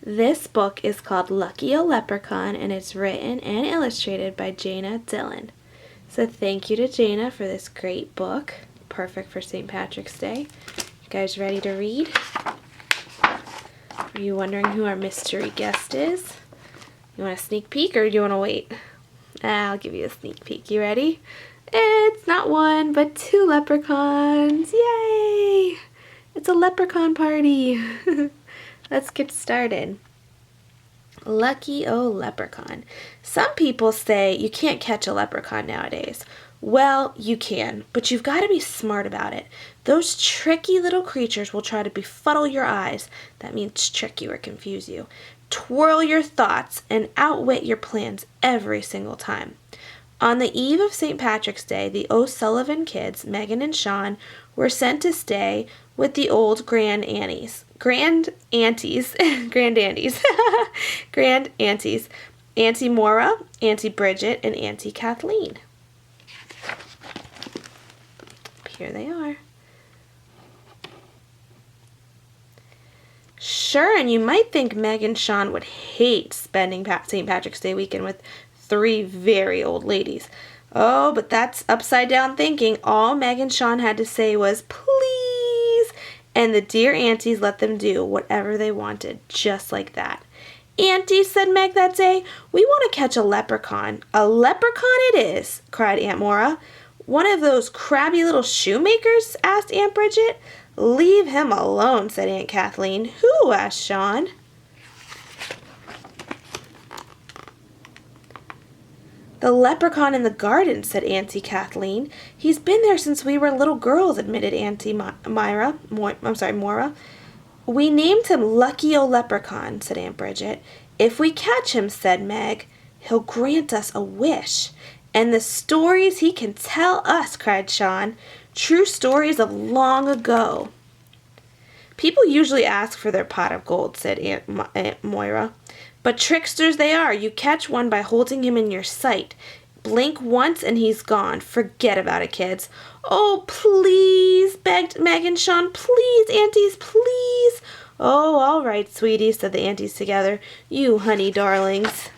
This book is called Lucky O Leprechaun, and it's written and illustrated by Jana Dillon. So thank you to Jana for this great book, perfect for St. Patrick's Day. You guys ready to read? Are you wondering who our mystery guest is? You want a sneak peek or do you want to wait? I'll give you a sneak peek. You ready? It's not one, but two leprechauns. Yay! It's a leprechaun party. Let's get started. Lucky O Leprechaun. Some people say you can't catch a leprechaun nowadays. Well, you can, but you've got to be smart about it. Those tricky little creatures will try to befuddle your eyes. That means trick you or confuse you. Twirl your thoughts and outwit your plans every single time. On the eve of St. Patrick's Day, the O'Sullivan kids, Megan and Sean, were sent to stay with the old grand aunties, Auntie Maura, Auntie Bridget, and Auntie Kathleen. Here they are. Sure, and you might think Meg and Sean would hate spending St. Patrick's Day weekend with three very old ladies. Oh, but that's upside down thinking. All Meg and Sean had to say was, please, and the dear aunties let them do whatever they wanted, just like that. Auntie, said Meg that day, we want to catch a leprechaun. A leprechaun it is, cried Aunt Maura. One of those crabby little shoemakers? Asked Aunt Bridget. Leave him alone, said Aunt Kathleen. Who? Asked Sean. The leprechaun in the garden, said Auntie Kathleen. He's been there since we were little girls, admitted Auntie Maura. We named him Lucky O Leprechaun, said Aunt Bridget. If we catch him, said Meg, he'll grant us a wish. And the stories he can tell us, cried Sean. True stories of long ago. People usually ask for their pot of gold, said Aunt Moira. But tricksters they are. You catch one by holding him in your sight. Blink once and he's gone. Forget about it, kids. Oh, please, begged Meg and Sean. Please, aunties, please. Oh, all right, sweeties, said the aunties together. You honey darlings.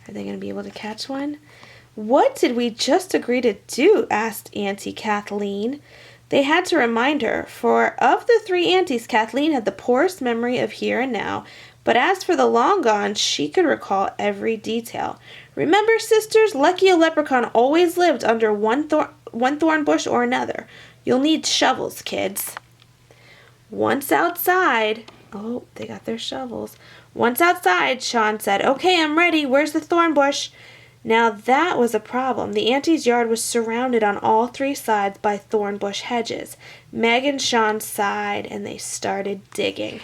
Are they going to be able to catch one? What did we just agree to do? Asked Auntie Kathleen. They had to remind her, for of the three aunties, Kathleen had the poorest memory of here and now, but as for the long gone, she could recall every detail. Remember, sisters, Lucky O Leprechaun always lived under one thorn bush or another. You'll need shovels, kids. Once outside, oh, they got their shovels. Once outside, Sean said, okay, I'm ready. Where's the thorn bush? Now that was a problem. The auntie's yard was surrounded on all three sides by thorn bush hedges. Meg and Sean sighed, and they started digging.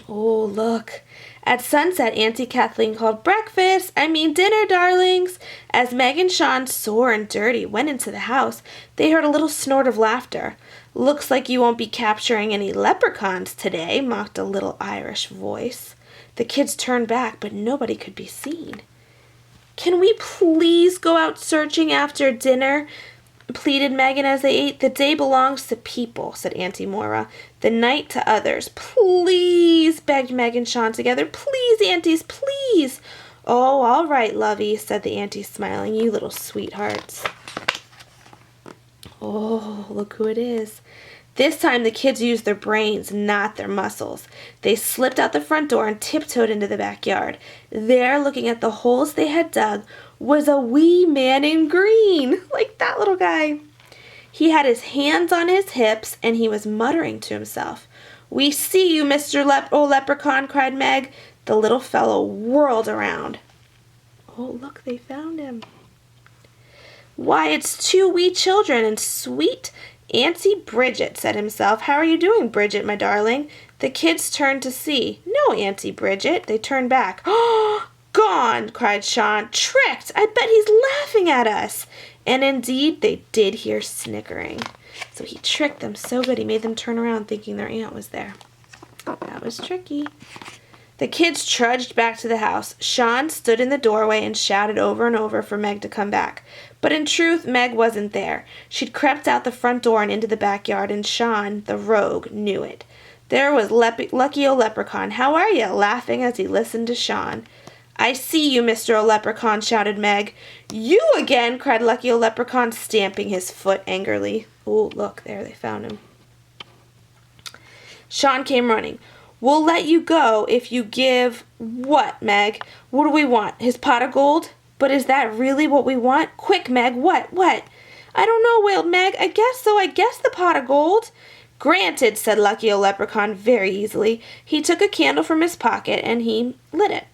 Oh, look. At sunset, Auntie Kathleen called, dinner, darlings. As Meg and Sean, sore and dirty, went into the house, they heard a little snort of laughter. Looks like you won't be capturing any leprechauns today, mocked a little Irish voice. The kids turned back, but nobody could be seen. Can we please go out searching after dinner? Pleaded Megan as they ate. The day belongs to people, said Auntie Maura. The night to others. Please, begged Meg and Sean together. Please, aunties, please. Oh, all right, lovey, said the auntie, smiling. You little sweethearts. Oh, look who it is. This time the kids used their brains, not their muscles. They slipped out the front door and tiptoed into the backyard. There, looking at the holes they had dug, was a wee man in green, like that little guy. He had his hands on his hips, and he was muttering to himself. We see you, Mr. Leprechaun, cried Meg. The little fellow whirled around. Oh, look, they found him. Why, it's two wee children, and sweet Auntie Bridget, said himself. How are you doing, Bridget, my darling? The kids turned to see. No, Auntie Bridget. They turned back. Oh, gone, cried Sean. Tricked! I bet he's laughing at us. And indeed, they did hear snickering. So he tricked them so good he made them turn around thinking their aunt was there. That was tricky. The kids trudged back to the house. Sean stood in the doorway and shouted over and over for Meg to come back. But in truth, Meg wasn't there. She'd crept out the front door and into the backyard, and Sean, the rogue, knew it. There was Lucky Leprechaun. "How are you?" laughing as he listened to Sean. "I see you, Mr. Leprechaun," shouted Meg. "You again!" cried Lucky Leprechaun, stamping his foot angrily. Oh, look, there, they found him. Sean came running. "We'll let you go if you give—" "What, Meg? What do we want? His pot of gold? But is that really what we want? Quick, Meg, what? "I don't know," wailed Meg. "I guess so. I guess the pot of gold." "Granted," said Lucky Leprechaun very easily. He took a candle from his pocket and he lit it.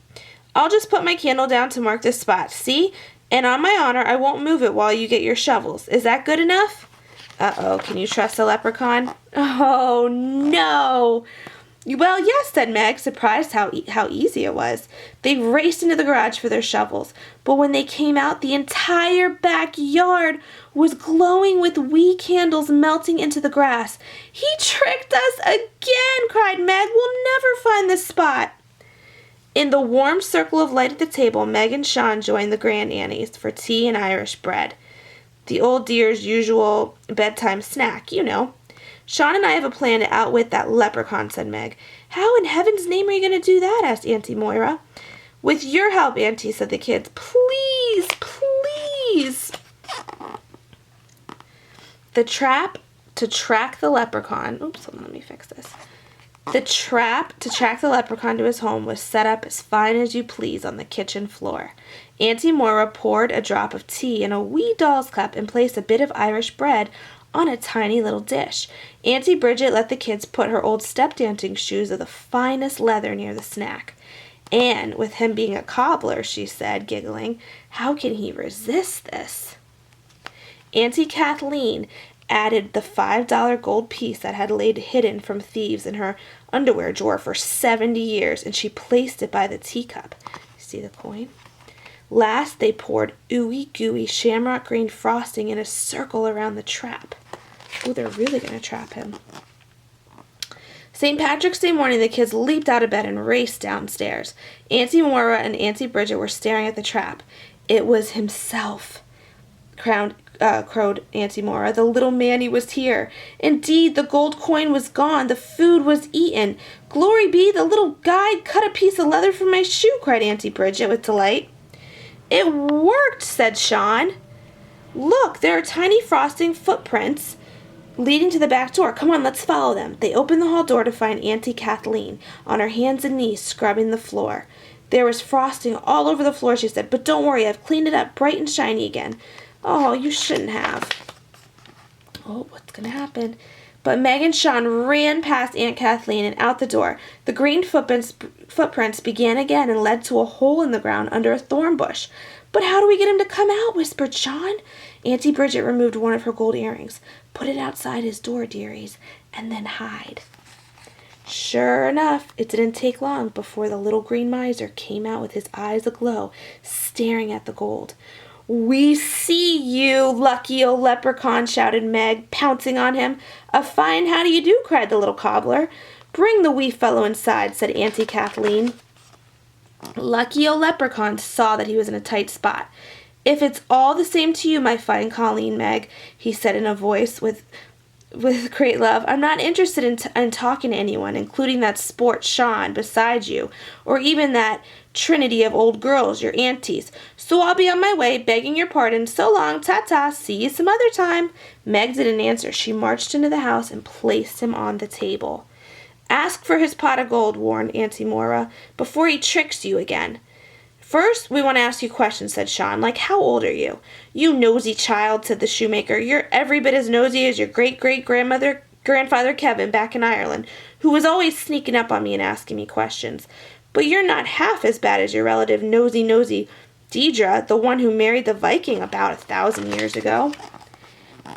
"I'll just put my candle down to mark this spot, see? And on my honor, I won't move it while you get your shovels. Is that good enough?" Uh-oh, can you trust the leprechaun? Oh, no! "Well, yes," said Meg, surprised how easy it was. They raced into the garage for their shovels, but when they came out, the entire backyard was glowing with wee candles melting into the grass. "He tricked us again," cried Meg. "We'll never find this spot." In the warm circle of light at the table, Meg and Sean joined the Grand Annies for tea and Irish bread. The old dear's usual bedtime snack, you know. "Sean and I have a plan to outwit that leprechaun," said Meg. "How in heaven's name are you going to do that?" asked Auntie Moira. "With your help, Auntie," said the kids. "Please, please." The trap to track the leprechaun... Oops, hold on, let me fix this. The trap to track the leprechaun to his home was set up as fine as you please on the kitchen floor. Auntie Moira poured a drop of tea in a wee doll's cup and placed a bit of Irish bread on a tiny little dish. Auntie Bridget let the kids put her old step-dancing shoes of the finest leather near the snack. "And with him being a cobbler," she said, giggling, "how can he resist this?" Auntie Kathleen added the $5 gold piece that had laid hidden from thieves in her underwear drawer for 70 years, and she placed it by the teacup. See the coin? Last, they poured ooey gooey shamrock green frosting in a circle around the trap. Oh, they're really going to trap him. St. Patrick's Day morning, the kids leaped out of bed and raced downstairs. Auntie Moira and Auntie Bridget were staring at the trap. "It was himself," crowed Auntie Moira. "The little Manny was here. Indeed, the gold coin was gone. The food was eaten. Glory be, the little guide cut a piece of leather from my shoe," cried Auntie Bridget with delight. "It worked," said Sean. "Look, there are tiny frosting footprints leading to the back door. Come on, let's follow them." They opened the hall door to find Auntie Kathleen on her hands and knees scrubbing the floor. "There was frosting all over the floor," she said, "but don't worry, I've cleaned it up bright and shiny again." "Oh, you shouldn't have." Oh, what's going to happen? But Meg and Sean ran past Aunt Kathleen and out the door. The green footprints began again and led to a hole in the ground under a thorn bush. "But how do we get him to come out?" whispered Sean. Auntie Bridget removed one of her gold earrings. "Put it outside his door, dearies, and then hide." Sure enough, it didn't take long before the little green miser came out with his eyes aglow, staring at the gold. "We see you, Lucky Leprechaun," shouted Meg, pouncing on him. "A fine how do you do," cried the little cobbler. "Bring the wee fellow inside," said Auntie Kathleen. Lucky Leprechaun saw that he was in a tight spot. "If it's all the same to you, my fine Colleen, Meg," he said in a voice with great love, "I'm not interested in talking to anyone, including that sport Sean beside you, or even that trinity of old girls, your aunties. So I'll be on my way, begging your pardon. So long, ta-ta, see you some other time." Meg didn't answer. She marched into the house and placed him on the table. "Ask for his pot of gold," warned Auntie Moira, "before he tricks you again." "First, we want to ask you questions," said Sean, "like how old are you?" "You nosy child," said the shoemaker. "You're every bit as nosy as your great-great-grandfather Kevin back in Ireland, who was always sneaking up on me and asking me questions. But you're not half as bad as your relative nosy Deidre, the one who married the Viking about 1,000 years ago."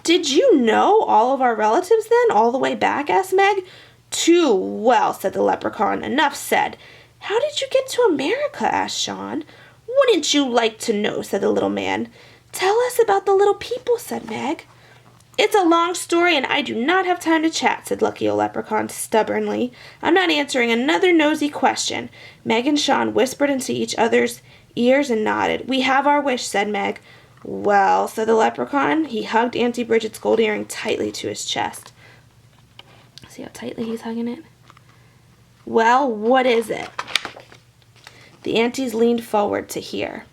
"Did you know all of our relatives then, all the way back?" asked Meg. "Too well," said the leprechaun. "Enough said." "How did you get to America?" asked Sean. "Wouldn't you like to know?" said the little man. "Tell us about the little people," said Meg. It's a long story and I do not have time to chat, said Lucky Old Leprechaun stubbornly. I'm not answering another nosy question. Meg and Sean whispered into each other's ears and nodded. We have our wish, said Meg. Well, said the leprechaun. He hugged Auntie Bridget's gold earring tightly to his chest. See how tightly he's hugging it? Well, what is it? The aunties leaned forward to hear.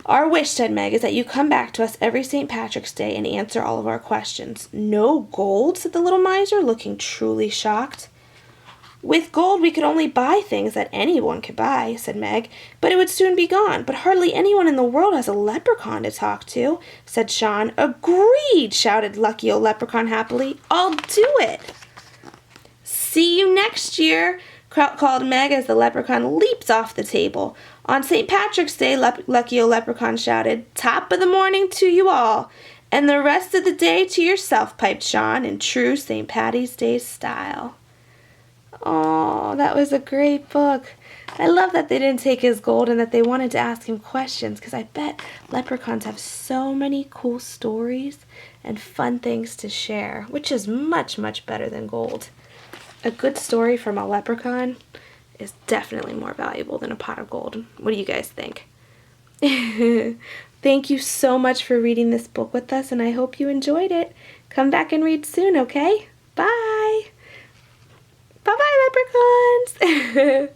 Our wish, said Meg, is that you come back to us every St. Patrick's Day and answer all of our questions. No gold, said the little miser, looking truly shocked. With gold we could only buy things that anyone could buy, said Meg, but it would soon be gone. But hardly anyone in the world has a leprechaun to talk to, said Sean. Agreed, shouted Lucky Old Leprechaun happily. I'll do it. See you next year, called Meg as the leprechaun leaped off the table. On St. Patrick's Day, Lucky Old Leprechaun shouted, top of the morning to you all, and the rest of the day to yourself, piped Sean in true St. Patty's Day style. Oh, that was a great book. I love that they didn't take his gold and that they wanted to ask him questions, because I bet leprechauns have so many cool stories and fun things to share, which is much, much better than gold. A good story from a leprechaun is definitely more valuable than a pot of gold. What do you guys think? Thank you so much for reading this book with us, and I hope you enjoyed it. Come back and read soon, okay? Bye! Bye-bye, leprechauns!